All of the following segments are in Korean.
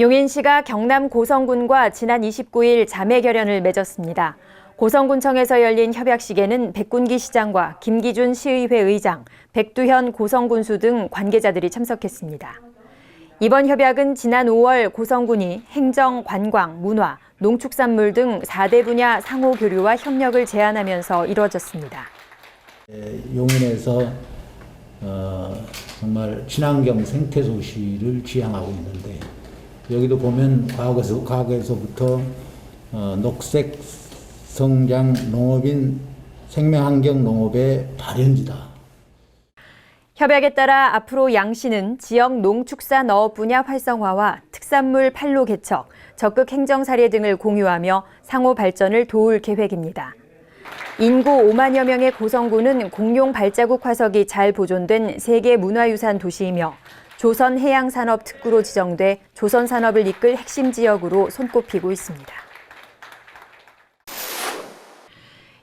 용인시가 경남 고성군과 지난 29일 자매결연을 맺었습니다. 고성군청에서 열린 협약식에는 백군기 시장과 김기준 시의회 의장, 백두현 고성군수 등 관계자들이 참석했습니다. 이번 협약은 지난 5월 고성군이 행정, 관광, 문화, 농축산물 등 4대 분야 상호 교류와 협력을 제안하면서 이루어졌습니다. 용인에서 정말 친환경 생태 도시를 지향하고 있는데 여기도 보면 과거에서부터 녹색 성장 농업인 생명환경 농업의 발현지다. 협약에 따라 앞으로 양시는 지역 농축산어업 분야 활성화와 특산물 판로 개척, 적극 행정 사례 등을 공유하며 상호 발전을 도울 계획입니다. 인구 5만여 명의 고성군은 공룡 발자국 화석이 잘 보존된 세계 문화유산 도시이며 조선해양산업 특구로 지정돼 조선산업을 이끌 핵심 지역으로 손꼽히고 있습니다.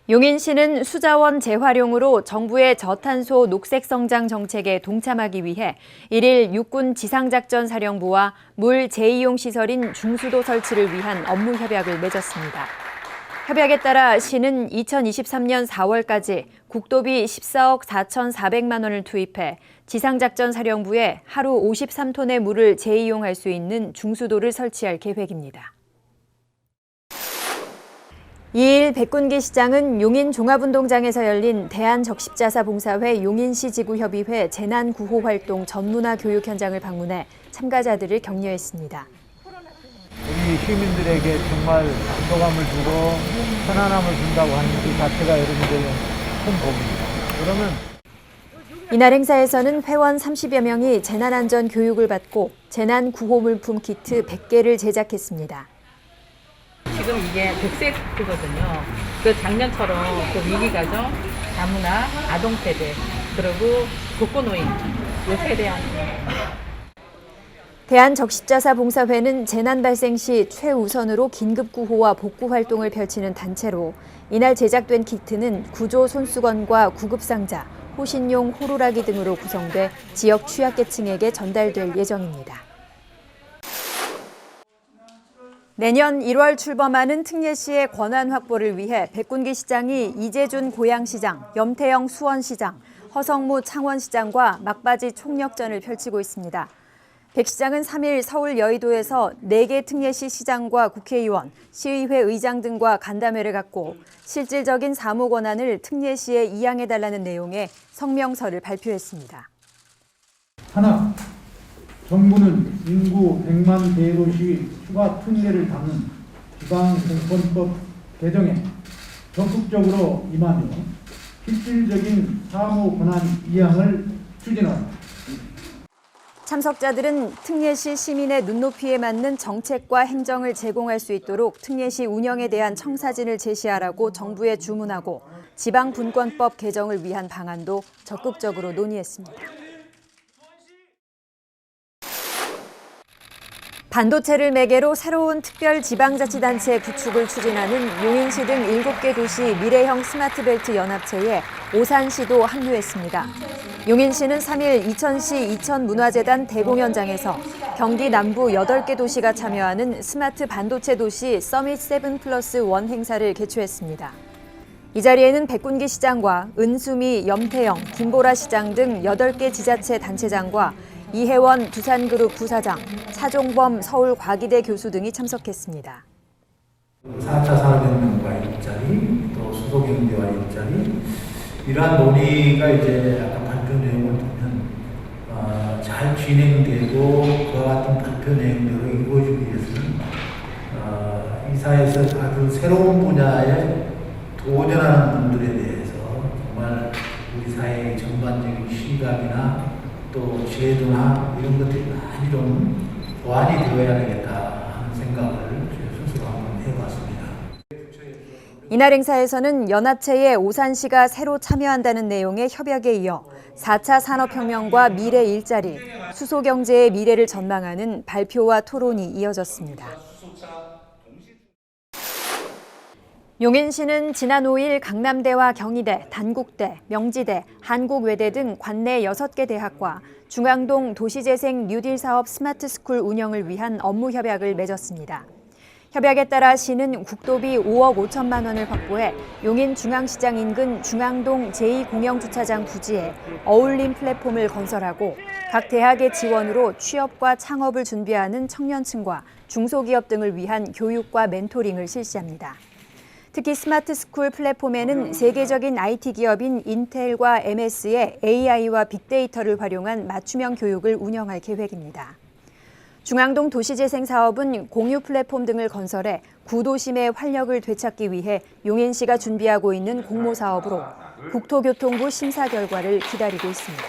용인시는 수자원 재활용으로 정부의 저탄소 녹색성장 정책에 동참하기 위해 1일 육군 지상작전사령부와 물 재이용 시설인 중수도 설치를 위한 업무 협약을 맺었습니다. 협약에 따라 시는 2023년 4월까지 국도비 14억 4,400만 원을 투입해 지상작전사령부에 하루 53톤의 물을 재이용할 수 있는 중수도를 설치할 계획입니다. 2일 백군기 시장은 용인 종합운동장에서 열린 대한적십자사봉사회 용인시 지구협의회 재난구호활동 전문화 교육 현장을 방문해 참가자들을 격려했습니다. 우리 시민들에게 정말 안도감을 주고 편안함을 준다고 하는 그 자체가 여러분들의 큰 복입니다. 그러면 이날 행사에서는 회원 30여 명이 재난안전 교육을 받고 재난구호물품 키트 100개를 제작했습니다. 지금 이게 백색이거든요. 그 작년처럼 그 위기가정, 다문화, 아동세대, 그리고 독거노인, 이 세대한테. 대한적십자사봉사회는 재난 발생 시 최우선으로 긴급구호와 복구활동을 펼치는 단체로 이날 제작된 키트는 구조 손수건과 구급상자, 호신용 호루라기 등으로 구성돼 지역 취약계층에게 전달될 예정입니다. 내년 1월 출범하는 특례시의 권한 확보를 위해 백군기 시장이 이재준 고양시장, 염태영 수원시장, 허성무 창원시장과 막바지 총력전을 펼치고 있습니다. 백 시장은 3일 서울 여의도에서 4개 특례시 시장과 국회의원, 시의회 의장 등과 간담회를 갖고 실질적인 사무 권한을 특례시에 이양해달라는 내용의 성명서를 발표했습니다. 하나, 정부는 인구 100만 대도시 추가 특례를 담는 지방공권법 개정에 적극적으로 임하며 실질적인 사무 권한 이양을 추진한다. 참석자들은 특례시 시민의 눈높이에 맞는 정책과 행정을 제공할 수 있도록 특례시 운영에 대한 청사진을 제시하라고 정부에 주문하고 지방분권법 개정을 위한 방안도 적극적으로 논의했습니다. 반도체를 매개로 새로운 특별지방자치단체 구축을 추진하는 용인시 등 7개 도시 미래형 스마트벨트 연합체에 오산시도 합류했습니다. 용인시는 3일 이천시 이천문화재단 대공연장에서 경기 남부 8개 도시가 참여하는 스마트 반도체 도시 서밋 7+1 행사를 개최했습니다. 이 자리에는 백군기 시장과 은수미, 염태영, 김보라 시장 등 8개 지자체 단체장과 이혜원 두산그룹 부사장, 차종범 서울과기대 교수 등이 참석했습니다. 4차 산업혁명과의 일자리, 또 수소경제와 일자리, 이러한 논의가 이제 아까 발표 내용을 보면 잘 진행되고 그와 같은 발표 내용대로 이루어지기 위해서는 이 사회에서 아주 새로운 분야에 도전하는 분들에 대해서 정말 우리 사회의 전반적인 시각이나 또 제도나 이런 것들이 많이 좀 보완이 되어야 되겠다 하는 생각을 스스로 한번 해봤습니다. 이날 행사에서는 연합체에 오산시가 새로 참여한다는 내용의 협약에 이어 4차 산업혁명과 미래 일자리, 수소경제의 미래를 전망하는 발표와 토론이 이어졌습니다. 용인시는 지난 5일 강남대와 경희대, 단국대, 명지대, 한국외대 등 관내 6개 대학과 중앙동 도시재생 뉴딜 사업 스마트스쿨 운영을 위한 업무 협약을 맺었습니다. 협약에 따라 시는 국도비 5억 5천만 원을 확보해 용인 중앙시장 인근 중앙동 제2공영주차장 부지에 어울림 플랫폼을 건설하고 각 대학의 지원으로 취업과 창업을 준비하는 청년층과 중소기업 등을 위한 교육과 멘토링을 실시합니다. 특히 스마트스쿨 플랫폼에는 세계적인 IT 기업인 인텔과 MS의 AI와 빅데이터를 활용한 맞춤형 교육을 운영할 계획입니다. 중앙동 도시재생 사업은 공유 플랫폼 등을 건설해 구도심의 활력을 되찾기 위해 용인시가 준비하고 있는 공모 사업으로 국토교통부 심사 결과를 기다리고 있습니다.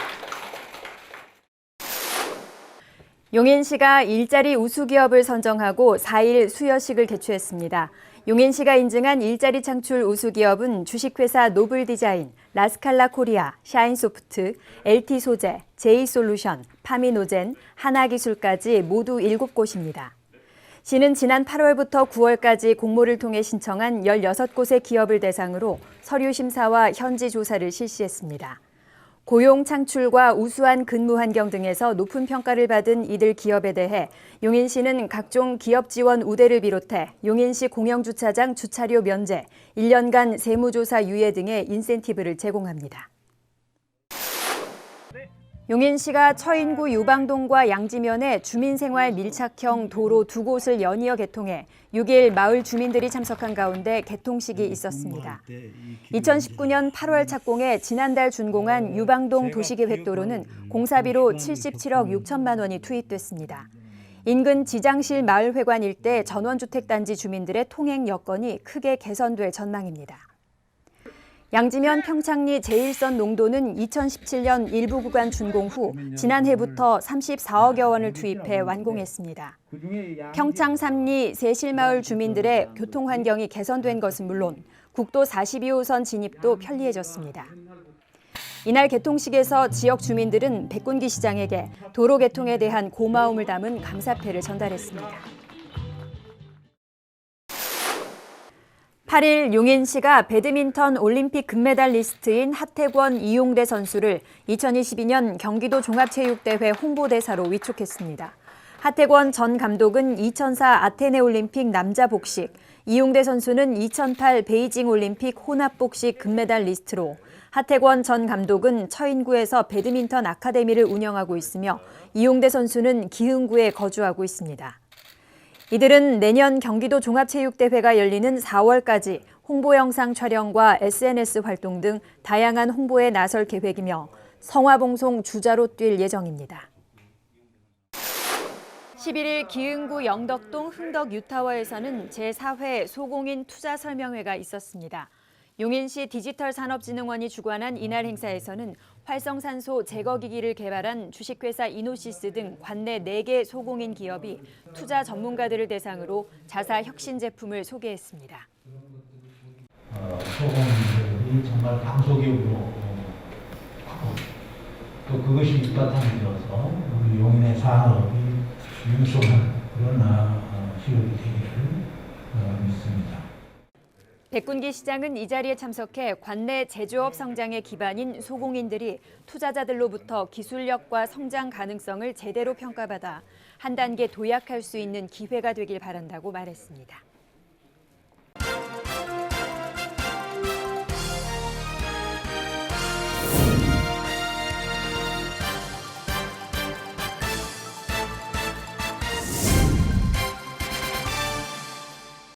용인시가 일자리 우수기업을 선정하고 4일 수여식을 개최했습니다. 용인시가 인증한 일자리 창출 우수기업은 주식회사 노블디자인, 라스칼라 코리아, 샤인소프트, LT소재, 제이솔루션, 파미노젠, 하나기술까지 모두 7곳입니다. 시는 지난 8월부터 9월까지 공모를 통해 신청한 16곳의 기업을 대상으로 서류 심사와 현지 조사를 실시했습니다. 고용 창출과 우수한 근무 환경 등에서 높은 평가를 받은 이들 기업에 대해 용인시는 각종 기업 지원 우대를 비롯해 용인시 공영주차장 주차료 면제, 1년간 세무조사 유예 등의 인센티브를 제공합니다. 용인시가 처인구 유방동과 양지면에 주민생활 밀착형 도로 2곳을 연이어 개통해 6일 마을 주민들이 참석한 가운데 개통식이 있었습니다. 2019년 8월 착공해 지난달 준공한 유방동 도시계획도로는 공사비로 77억 6천만 원이 투입됐습니다. 인근 지장실 마을회관 일대 전원주택단지 주민들의 통행 여건이 크게 개선될 전망입니다. 양지면 평창리 제1선 농도는 2017년 일부 구간 준공 후 지난해부터 34억여 원을 투입해 완공했습니다. 평창 삼리 세실마을 주민들의 교통 환경이 개선된 것은 물론 국도 42호선 진입도 편리해졌습니다. 이날 개통식에서 지역 주민들은 백군기 시장에게 도로 개통에 대한 고마움을 담은 감사패를 전달했습니다. 8일 용인시가 배드민턴 올림픽 금메달리스트인 하태권, 이용대 선수를 2022년 경기도 종합체육대회 홍보대사로 위촉했습니다. 하태권 전 감독은 2004 아테네 올림픽 남자 복식, 이용대 선수는 2008 베이징 올림픽 혼합 복식 금메달리스트로 하태권 전 감독은 처인구에서 배드민턴 아카데미를 운영하고 있으며 이용대 선수는 기흥구에 거주하고 있습니다. 이들은 내년 경기도 종합체육대회가 열리는 4월까지 홍보 영상 촬영과 SNS 활동 등 다양한 홍보에 나설 계획이며 성화봉송 주자로 뛸 예정입니다. 11일 기흥구 영덕동 흥덕 유타워에서는 제4회 소공인 투자 설명회가 있었습니다. 용인시 디지털산업진흥원이 주관한 이날 행사에서는 활성산소 제거기기를 개발한 주식회사 이노시스 등 관내 4개 소공인 기업이 투자 전문가들을 대상으로 자사 혁신 제품을 소개했습니다. 소공인들이 정말 강소기업으로 하고 또 그것이 밑바탕이 되어서 우리 용인의 산업이 융성한 그런 기업이 되기를 믿습니다. 백군기 시장은 이 자리에 참석해 관내 제조업 성장의 기반인 소공인들이 투자자들로부터 기술력과 성장 가능성을 제대로 평가받아 한 단계 도약할 수 있는 기회가 되길 바란다고 말했습니다.